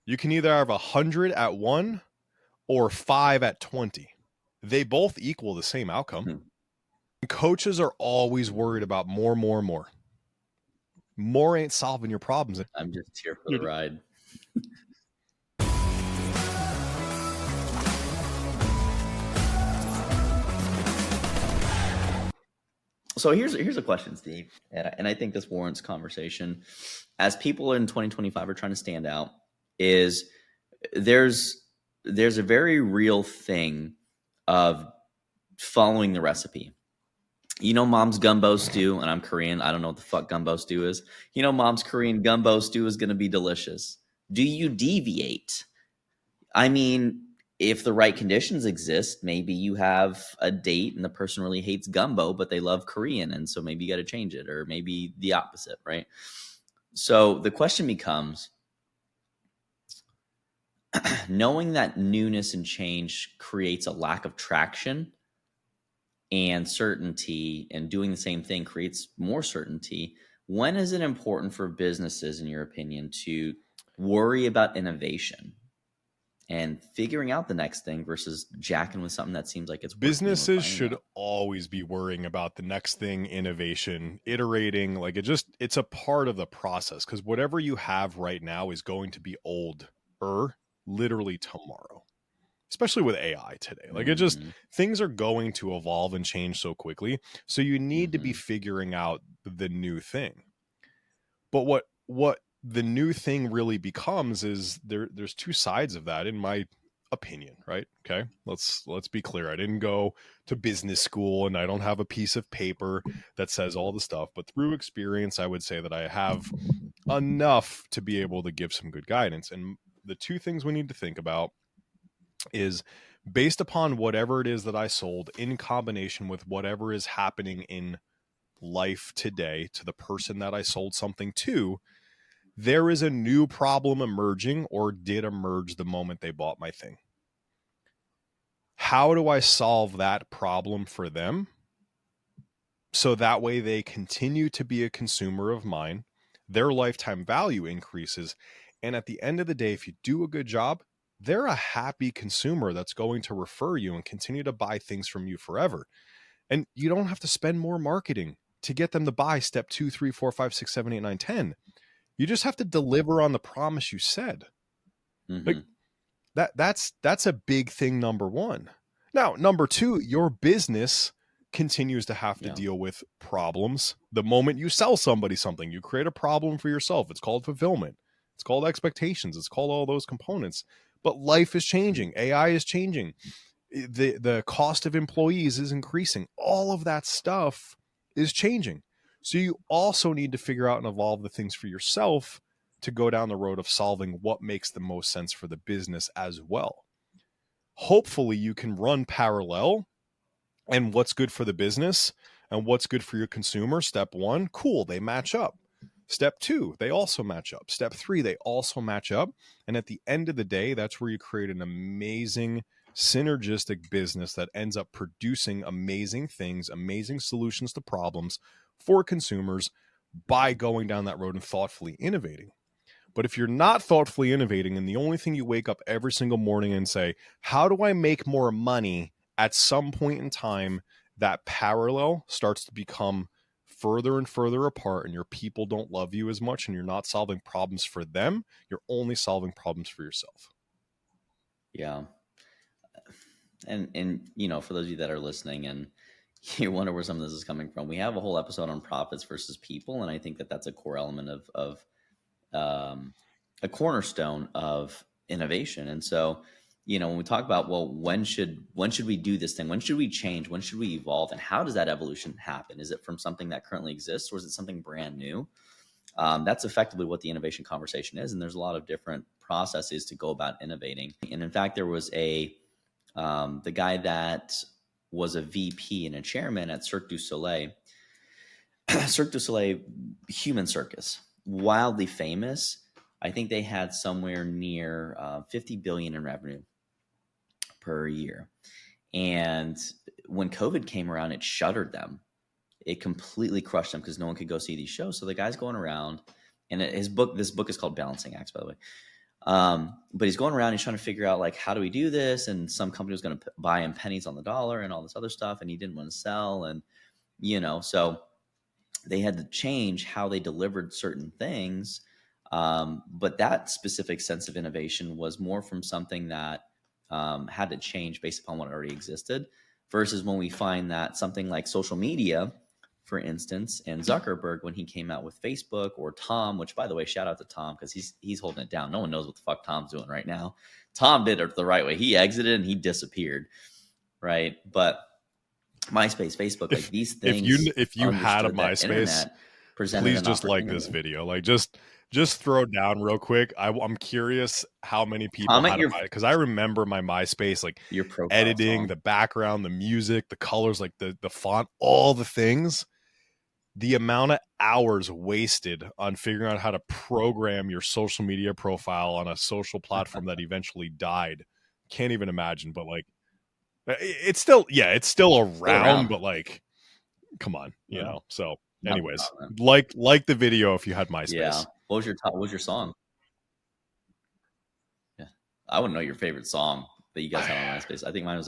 You can either have 100 at 1 or 5 at 20. They both equal the same outcome. Coaches are always worried about more. More ain't solving your problems. I'm just here for the ride. So here's a question, Steve, and I think this warrants conversation. As people in 2025 are trying to stand out, is there's a very real thing of following the recipe. You know, mom's gumbo stew, and I'm Korean. I don't know what the fuck gumbo stew is. You know, mom's Korean gumbo stew is going to be delicious. Do you deviate? I mean, if the right conditions exist, maybe you have a date and the person really hates gumbo, but they love Korean. And so maybe you got to change it, or maybe the opposite, right? So the question becomes, knowing that newness and change creates a lack of traction and certainty, and doing the same thing creates more certainty. When is it important for businesses, in your opinion, to worry about innovation and figuring out the next thing versus jacking with something that seems like it's working? Businesses should always be worrying about the next thing, innovation, iterating. Like it's a part of the process, because whatever you have right now is going to be old literally tomorrow, especially with AI today. Like things are going to evolve and change so quickly. So you need to be figuring out the new thing. But what the new thing really becomes is there's two sides of that, in my opinion, right? Okay, let's be clear. I didn't go to business school and I don't have a piece of paper that says all the stuff, but through experience, I would say that I have enough to be able to give some good guidance. And the two things we need to think about is, based upon whatever it is that I sold, in combination with whatever is happening in life today to the person that I sold something to, there is a new problem emerging or did emerge the moment they bought my thing. How do I solve that problem for them so that way they continue to be a consumer of mine, their lifetime value increases, and at the end of the day, if you do a good job, they're a happy consumer that's going to refer you and continue to buy things from you forever. And you don't have to spend more marketing to get them to buy step 2, 3, 4, 5, 6, 7, 8, 9, 10. You just have to deliver on the promise you said. Like that's a big thing, number one. Now, number two, your business continues to have to deal with problems. The moment you sell somebody something, you create a problem for yourself. It's called fulfillment. It's called expectations. It's called all those components. But life is changing. AI is changing. The cost of employees is increasing. All of that stuff is changing. So you also need to figure out and evolve the things for yourself to go down the road of solving what makes the most sense for the business as well. Hopefully you can run parallel, and what's good for the business and what's good for your consumer. Step 1, cool, they match up. Step 2, they also match up. Step 3, they also match up. And at the end of the day, that's where you create an amazing synergistic business that ends up producing amazing things, amazing solutions to problems for consumers by going down that road and thoughtfully innovating. But if you're not thoughtfully innovating, and the only thing you wake up every single morning and say, how do I make more money? At some point in time, that parallel starts to become further and further apart, and your people don't love you as much, and you're not solving problems for them. You're only solving problems for yourself. Yeah. And you know, for those of you that are listening and you wonder where some of this is coming from, we have a whole episode on profits versus people. And I think that that's a core element of a cornerstone of innovation. And so, you know, when we talk about, well, when should we do this thing? When should we change? When should we evolve? And how does that evolution happen? Is it from something that currently exists, or is it something brand new? That's effectively what the innovation conversation is. And there's a lot of different processes to go about innovating. And in fact, there was the guy that was a VP and a chairman at Cirque du Soleil, Cirque du Soleil Human Circus, wildly famous. I think they had somewhere near 50 billion in revenue per year. And when COVID came around, it shuttered them. It completely crushed them because no one could go see these shows. So the guy's going around, and this book is called Balancing Acts, by the way. But he's going around, he's trying to figure out like, how do we do this? And some company was going to buy him pennies on the dollar and all this other stuff. And he didn't want to sell. And, so they had to change how they delivered certain things. But that specific sense of innovation was more from something that had to change based upon what already existed, versus when we find that something like social media, for instance, and Zuckerberg, when he came out with Facebook, or Tom, which, by the way, shout out to Tom, because he's holding it down. No one knows what the fuck Tom's doing right now. Tom did it the right way. He exited and he disappeared, right? But MySpace, Facebook, like these things, if you had a understood that MySpace, internet presented please an just like this opportunity. video. Like just throw it down real quick. I'm curious how many people Comment had a My, because I remember my MySpace, like your profile editing, song. the background, the music, the colors, like the font, all the things. The amount of hours wasted on figuring out how to program your social media profile on a social platform that eventually died. Can't even imagine, but like it's still Still around, around. but like come on, Well, So not the anyways, comment. like the video if you had Yeah. MySpace. What was your song? Yeah. I wouldn't know your favorite song that you guys had on MySpace. I think mine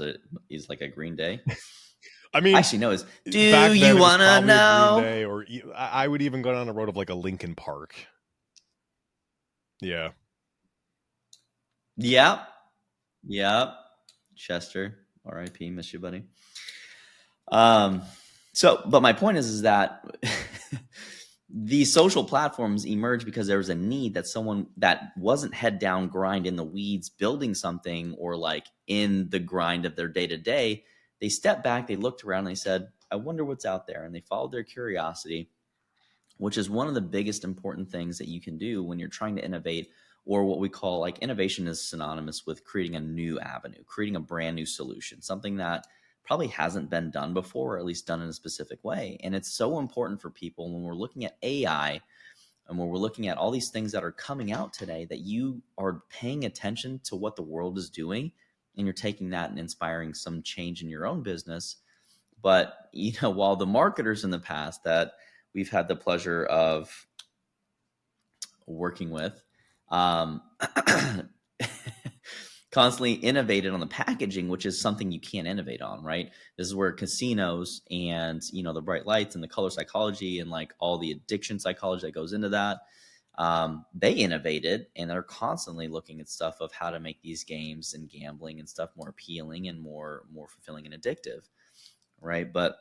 is like a Green Day. I mean, Actually, no, is Do back then You it was Wanna probably a Green Know? Day, or I would even go down the road of like a Linkin Park. Yeah. Yep. Yep. Chester. R.I.P. Miss you, buddy. But my point is that these social platforms emerged because there was a need that someone that wasn't head down grind in the weeds building something, or like in the grind of their day to day, they stepped back, they looked around, and they said, I wonder what's out there. And they followed their curiosity, which is one of the biggest important things that you can do when you're trying to innovate, or what we call, like, innovation is synonymous with creating a new avenue, creating a brand new solution, something that probably hasn't been done before, or at least done in a specific way. And it's so important for people when we're looking at AI and when we're looking at all these things that are coming out today, that you are paying attention to what the world is doing, and you're taking that and inspiring some change in your own business. But, while the marketers in the past that we've had the pleasure of working with, um, constantly innovated on the packaging, which is something you can't innovate on, right? This is where casinos and, the bright lights and the color psychology and like all the addiction psychology that goes into that, they innovated, and they're constantly looking at stuff of how to make these games and gambling and stuff more appealing and more fulfilling and addictive, right? But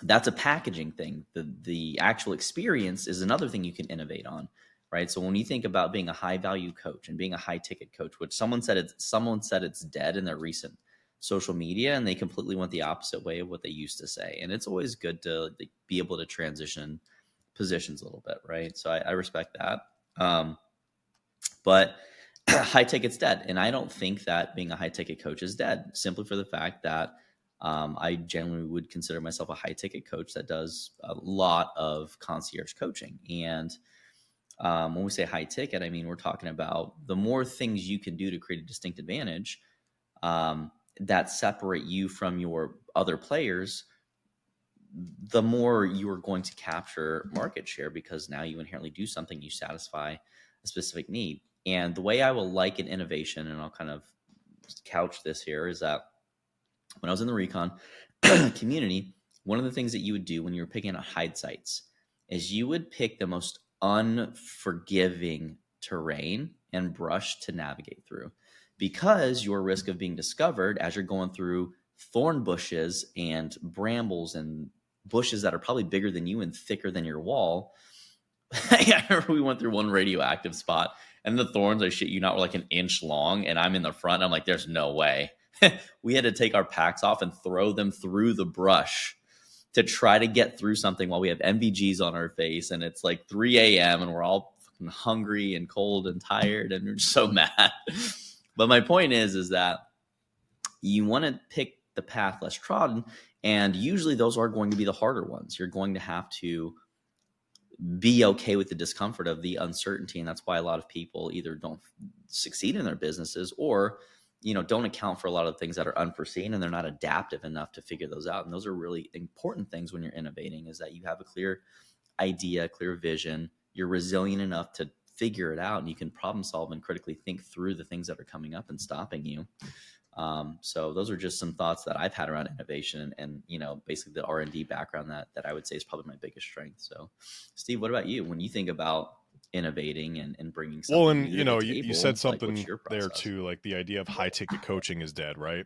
that's a packaging thing. The actual experience is another thing you can innovate on, right? So when you think about being a high value coach and being a high ticket coach, which someone said it's dead in their recent social media, and they completely went the opposite way of what they used to say. And it's always good to be able to transition positions a little bit, right? So I respect that. But high ticket's dead, and I don't think that being a high ticket coach is dead, simply for the fact that I generally would consider myself a high ticket coach that does a lot of concierge coaching. And when we say high ticket, I mean, we're talking about the more things you can do to create a distinct advantage that separate you from your other players, the more you are going to capture market share, because now you inherently do something, you satisfy a specific need. And the way I will liken innovation, and I'll kind of couch this here, is that when I was in the recon community, one of the things that you would do when you were picking out hide sites is you would pick the most unforgiving terrain and brush to navigate through, because your risk of being discovered as you're going through thorn bushes and brambles and bushes that are probably bigger than you and thicker than your wall. I remember we went through one radioactive spot, and the thorns, I shit you not, were like an inch long, and I'm in the front. I'm like, there's no way. We had to take our packs off and throw them through the brush to try to get through something while we have MVGs on our face, and it's like 3 a.m. and we're all fucking hungry and cold and tired, and we're just so mad. But my point is that you want to pick the path less trodden, and usually those are going to be the harder ones. You're going to have to be okay with the discomfort of the uncertainty, and that's why a lot of people either don't succeed in their businesses, or don't account for a lot of things that are unforeseen, and they're not adaptive enough to figure those out. And those are really important things when you're innovating, is that you have a clear idea, clear vision, you're resilient enough to figure it out and you can problem solve and critically think through the things that are coming up and stopping you. So those are just some thoughts that I've had around innovation and basically the R&D background that I would say is probably my biggest strength. So Steve, what about you? When you think about innovating and bringing something Well, and new to the you said table, like what's something your there process? too, like the idea of high ticket coaching is dead, right?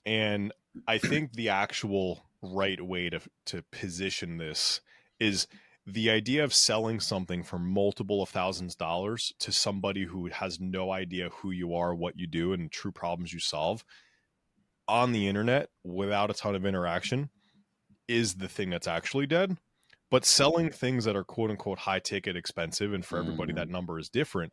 And I think the actual right way to position this is the idea of selling something for multiple of thousands of dollars to somebody who has no idea who you are, what you do, and true problems you solve on the internet without a ton of interaction is the thing that's actually dead. But selling things that are quote unquote high ticket expensive, and for everybody Mm-hmm. that number is different,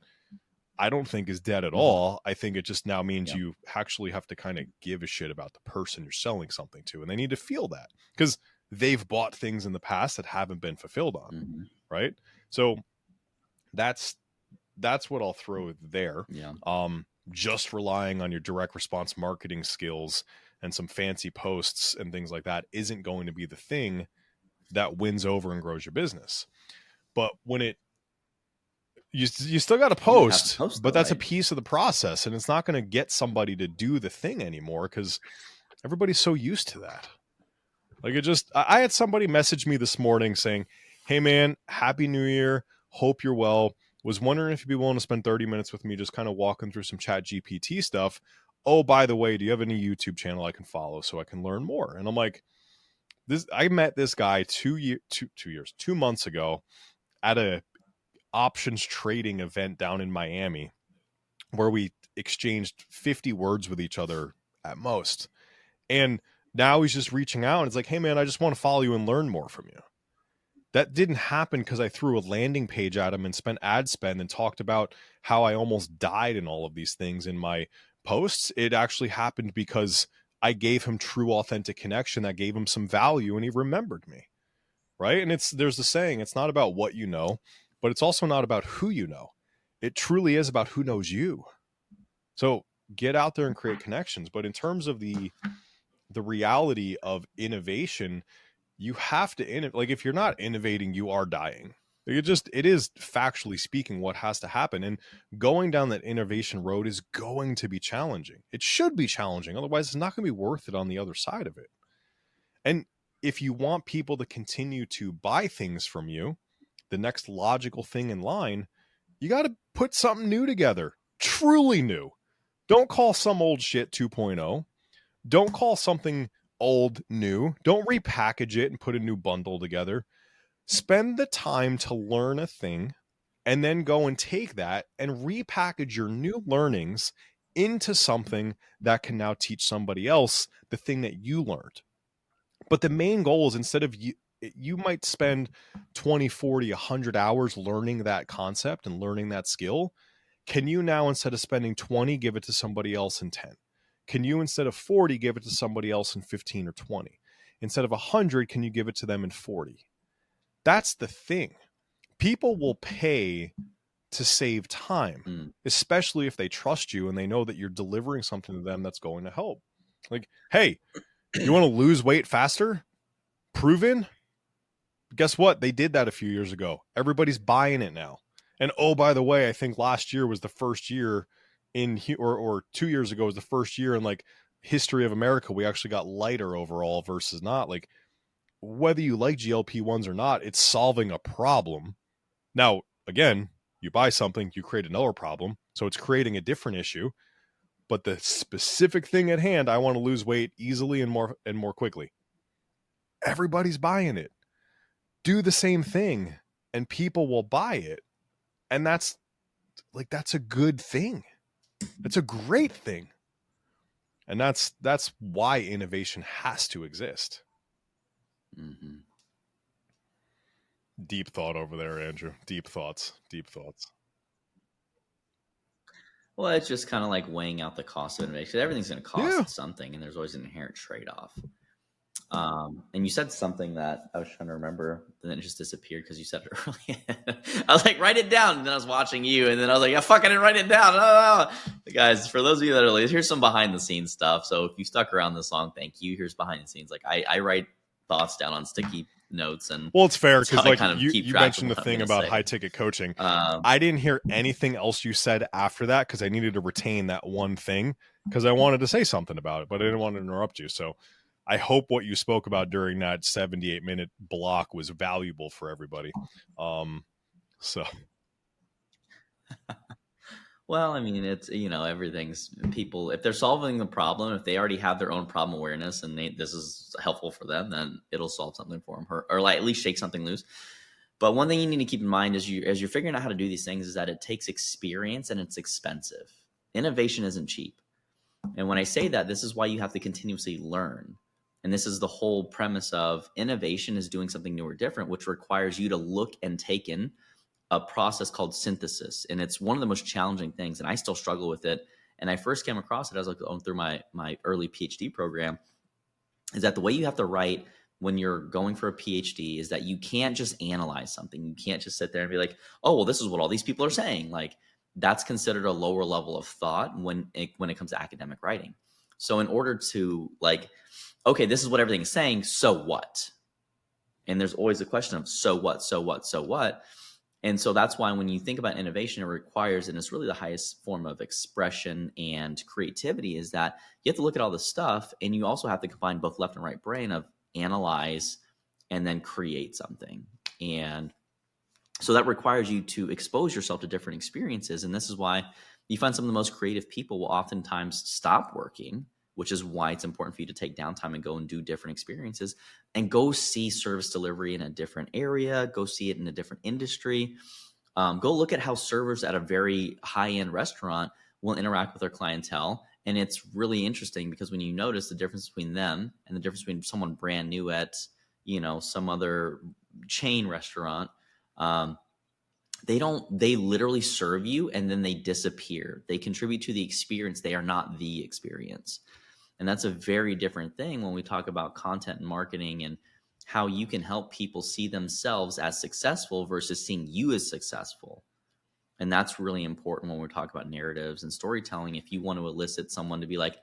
I don't think is dead at Mm-hmm. all. I think it just now means Yeah. you actually have to kind of give a shit about the person you're selling something to, and they need to feel that because they've bought things in the past that haven't been fulfilled on, Mm-hmm. right? So that's what I'll throw there. Yeah. Just relying on your direct response marketing skills and some fancy posts and things like that isn't going to be the thing that wins over and grows your business. But when you still got to You have to post, post but though, that's a right? piece of the process, and it's not going to get somebody to do the thing anymore because everybody's so used to that. Like I had somebody message me this morning saying, "Hey man, happy New Year. Hope you're well. Was wondering if you'd be willing to spend 30 minutes with me just kind of walking through some chat GPT stuff. Oh, by the way, do you have any YouTube channel I can follow so I can learn more?" And I'm like, I met this guy 2 months ago at a options trading event down in Miami where we exchanged 50 words with each other at most. And now he's just reaching out and it's like, "Hey man, I just want to follow you and learn more from you." That didn't happen because I threw a landing page at him and spent ad spend and talked about how I almost died in all of these things in my posts. It actually happened because I gave him true, authentic connection that gave him some value and he remembered me. Right. And there's the saying, it's not about what you know, but it's also not about who you know. It truly is about who knows you. So get out there and create connections. But in terms of the reality of innovation, you have to innovate. Like if you're not innovating, you are dying. It is factually speaking what has to happen. And going down that innovation road is going to be challenging. It should be challenging. Otherwise, it's not going to be worth it on the other side of it. And if you want people to continue to buy things from you, the next logical thing in line, you got to put something new together, truly new. Don't call some old shit 2.0. Don't call something old new. Don't repackage it and put a new bundle together. Spend the time to learn a thing and then go and take that and repackage your new learnings into something that can now teach somebody else the thing that you learned. But the main goal is instead of you might spend 20, 40, 100 hours learning that concept and learning that skill. Can you now, instead of spending 20, give it to somebody else in 10? Can you, instead of 40, give it to somebody else in 15 or 20? Instead of 100, can you give it to them in 40? That's the thing. People will pay to save time, especially if they trust you and they know that you're delivering something to them that's going to help. Like, hey, you want to lose weight faster? Proven? Guess what? They did that a few years ago. Everybody's buying it now. And oh, by the way, I think last year was the first year or 2 years ago was the first year in like history of America we actually got lighter overall versus not. Like whether you like GLP-1s or not, it's solving a problem. Now, again, you buy something, you create another problem. So it's creating a different issue. But the specific thing at hand, I want to lose weight easily and more quickly. Everybody's buying it. Do the same thing and people will buy it. And that's a good thing. That's a great thing. And that's why innovation has to exist. Mm-hmm. Deep thought over there, Andrew. Deep thoughts. Well, it's just kind of like weighing out the cost of innovation. Everything's going to Yeah. cost something, and there's always an inherent trade-off. And you said something that I was trying to remember, and then it just disappeared because you said it earlier. I was like, write it down. And then I was watching you, and then I was like, I fucking didn't write it down. Oh. Guys, for those of you that are late, here's some behind the scenes stuff. So if you stuck around this long, thank you. Here's behind the scenes. Like I write thoughts down on sticky notes, and Well, it's fair that's how because I like kind of keep you track of mentioned the what I'm thing going to about say. high ticket coaching. Um, I didn't hear anything else you said after that because I needed to retain that one thing because I wanted to say something about it, but I didn't want to interrupt you. So I hope what you spoke about during that 78-minute block was valuable for everybody. So Well, I mean, it's, everything's people, if they're solving the problem, if they already have their own problem awareness and this is helpful for them, then it'll solve something for them, or like at least shake something loose. But one thing you need to keep in mind as you're figuring out how to do these things is that it takes experience and it's expensive. Innovation isn't cheap. And when I say that, this is why you have to continuously learn. And this is the whole premise of innovation is doing something new or different, which requires you to look and take in a process called synthesis. And it's one of the most challenging things. And I still struggle with it. And I first came across it as I was going through my early PhD program, is that the way you have to write when you're going for a PhD is that you can't just analyze something. You can't just sit there and be like, oh, well, this is what all these people are saying. Like, that's considered a lower level of thought when it comes to academic writing. So in order to like, okay, this is what everything is saying, so what? And there's always a question of so what, so what, so what? And so that's why when you think about innovation, it requires, and it's really the highest form of expression and creativity, is that you have to look at all this stuff and you also have to combine both left and right brain of analyze and then create something. And so that requires you to expose yourself to different experiences. And this is why you find some of the most creative people will oftentimes stop working, which is why it's important for you to take downtime and go and do different experiences and go see service delivery in a different area, go see it in a different industry. Go look at how servers at a very high-end restaurant will interact with their clientele. And it's really interesting because when you notice the difference between them and the difference between someone brand new at, some other chain restaurant, they literally serve you and then they disappear. They contribute to the experience. They are not the experience. And that's a very different thing when we talk about content and marketing and how you can help people see themselves as successful versus seeing you as successful. And that's really important when we talk about narratives and storytelling. If you want to elicit someone to be like,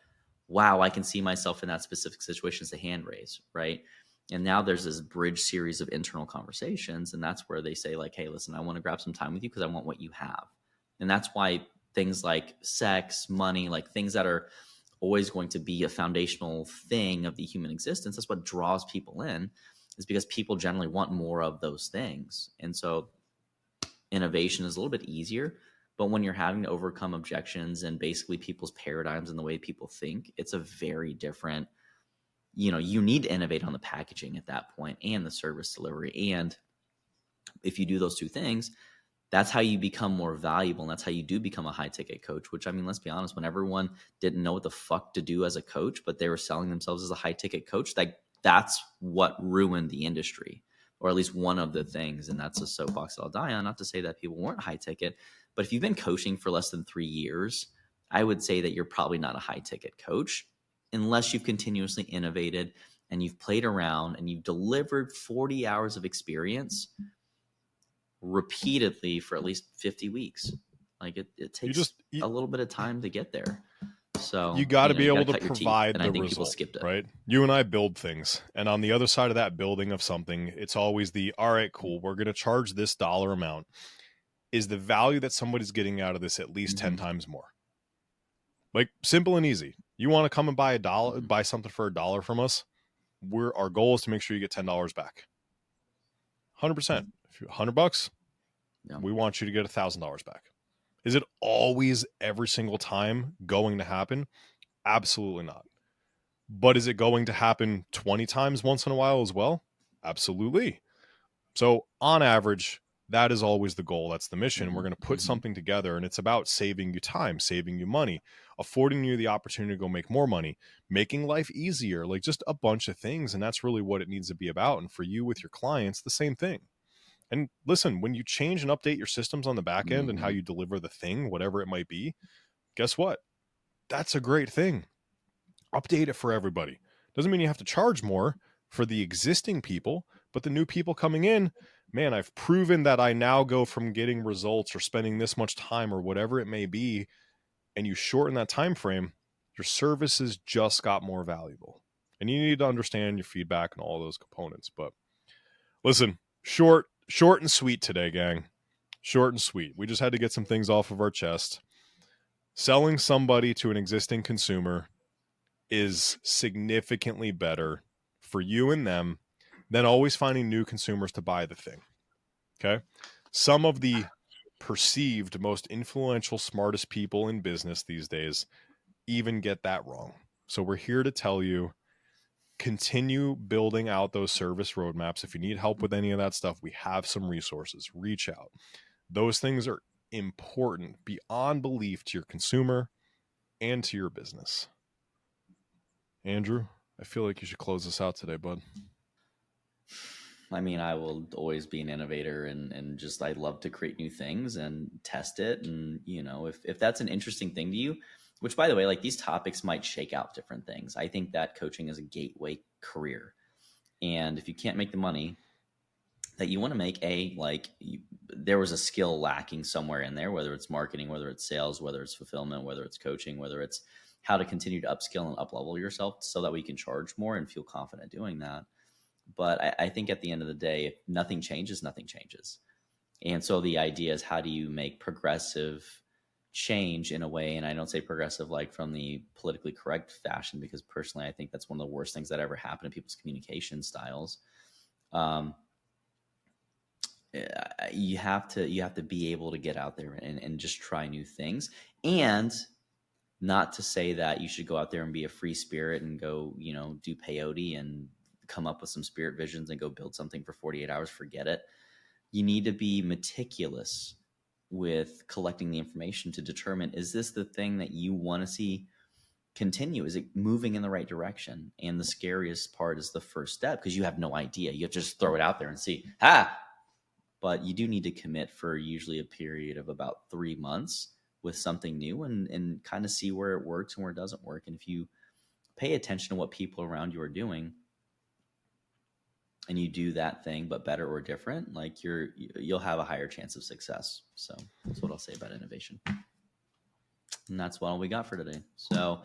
wow, I can see myself in that specific situation, as a hand raise, right? And now there's this bridge series of internal conversations. And that's where they say like, hey, listen, I want to grab some time with you because I want what you have. And that's why things like sex, money, like things that are always going to be a foundational thing of the human existence, that's what draws people in, is because people generally want more of those things. And so innovation is a little bit easier, but when you're having to overcome objections and basically people's paradigms and the way people think, it's a very different, you need to innovate on the packaging at that point and the service delivery. And if you do those two things, that's how you become more valuable. And that's how you do become a high ticket coach, which, I mean, let's be honest, when everyone didn't know what the fuck to do as a coach, but they were selling themselves as a high ticket coach, that's what ruined the industry, or at least one of the things. And that's a soapbox that I'll die on. Not to say that people weren't high ticket, but if you've been coaching for less than 3 years, I would say that you're probably not a high ticket coach unless you've continuously innovated and you've played around and you've delivered 40 hours of experience repeatedly for at least 50 weeks. Like it takes a little bit of time to get there. So you got to be you able got to to cut your teeth, provide and the I think people result, skipped it. right? You and I build things, and on the other side of that building of something, it's always all right, cool, we're going to charge this dollar amount. Is the value that somebody's getting out of this at least 10 times more? Like, simple and easy. You want to come and buy buy something for $1 from us? Our goal is to make sure you get $10 back. 100%. If you're $100, we want you to get $1,000 back. Is it always every single time going to happen? Absolutely not. But is it going to happen 20 times once in a while as well? Absolutely. So on average, that is always the goal. That's the mission. We're going to put something together, and it's about saving you time, saving you money, affording you the opportunity to go make more money, making life easier, like just a bunch of things. And that's really what it needs to be about. And for you with your clients, the same thing. And listen, when you change and update your systems on the back end and how you deliver the thing, whatever it might be, guess what? That's a great thing. Update it for everybody. Doesn't mean you have to charge more for the existing people, but the new people coming in, man, I've proven that I now go from getting results or spending this much time or whatever it may be, and you shorten that time frame, your services just got more valuable. And you need to understand your feedback and all those components. But listen, short and sweet today, gang. Short and sweet. We just had to get some things off of our chest. Selling somebody to an existing consumer is significantly better for you and them than always finding new consumers to buy the thing. Okay? Some of the perceived most influential, smartest people in business these days even get that wrong. So we're here to tell you, continue building out those service roadmaps. If you need help with any of that stuff, we have some resources. Reach out. Those things are important beyond belief to your consumer and to your business. Andrew, I feel like you should close this out today, bud. I mean, I will always be an innovator, and just, I love to create new things and test it. And, if that's an interesting thing to you, which, by the way, like, these topics might shake out different things. I think that coaching is a gateway career. And if you can't make the money that you want to make, there was a skill lacking somewhere in there, whether it's marketing, whether it's sales, whether it's fulfillment, whether it's coaching, whether it's how to continue to upskill and up-level yourself so that we can charge more and feel confident doing that. But I think at the end of the day, if nothing changes, nothing changes. And so the idea is, how do you make progressive change in a way? And I don't say progressive like from the politically correct fashion, because personally, I think that's one of the worst things that ever happened to people's communication styles. You have to be able to get out there and just try new things. And not to say that you should go out there and be a free spirit and go, do peyote and come up with some spirit visions and go build something for 48 hours. Forget it. You need to be meticulous with collecting the information to determine, is this the thing that you want to see continue? Is it moving in the right direction? And the scariest part is the first step, because you have no idea. You have to just throw it out there and see. But you do need to commit for usually a period of about 3 months with something new, and kind of see where it works and where it doesn't work. And if you pay attention to what people around you are doing, and you do that thing but better or different, like, you'll have a higher chance of success. So that's what I'll say about innovation. And that's all we got for today. So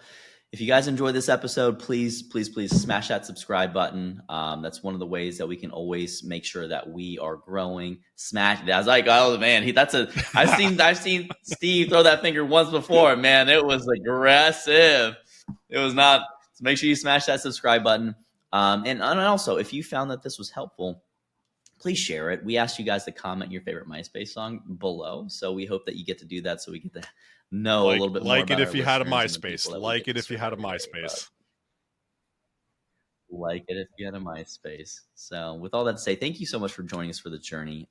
if you guys enjoyed this episode, please smash that subscribe button. That's one of the ways that we can always make sure that we are growing. Smash it. I was like, oh man, I've seen Steve throw that finger once before. Man, it was aggressive. It was not. So make sure you smash that subscribe button. And also, if you found that this was helpful, please share it. We asked you guys to comment your favorite MySpace song below, so we hope that you get to do that, so we get to know a little bit more about if you had a MySpace. Like it if you had a MySpace. Like it if you had a MySpace. So with all that to say, thank you so much for joining us for the journey.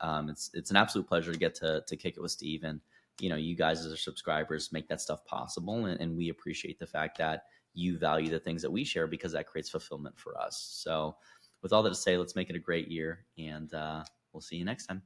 It's an absolute pleasure to get to kick it with Steve, and you guys as our subscribers make that stuff possible, and we appreciate the fact that you value the things that we share, because that creates fulfillment for us. So with all that to say, let's make it a great year, and we'll see you next time.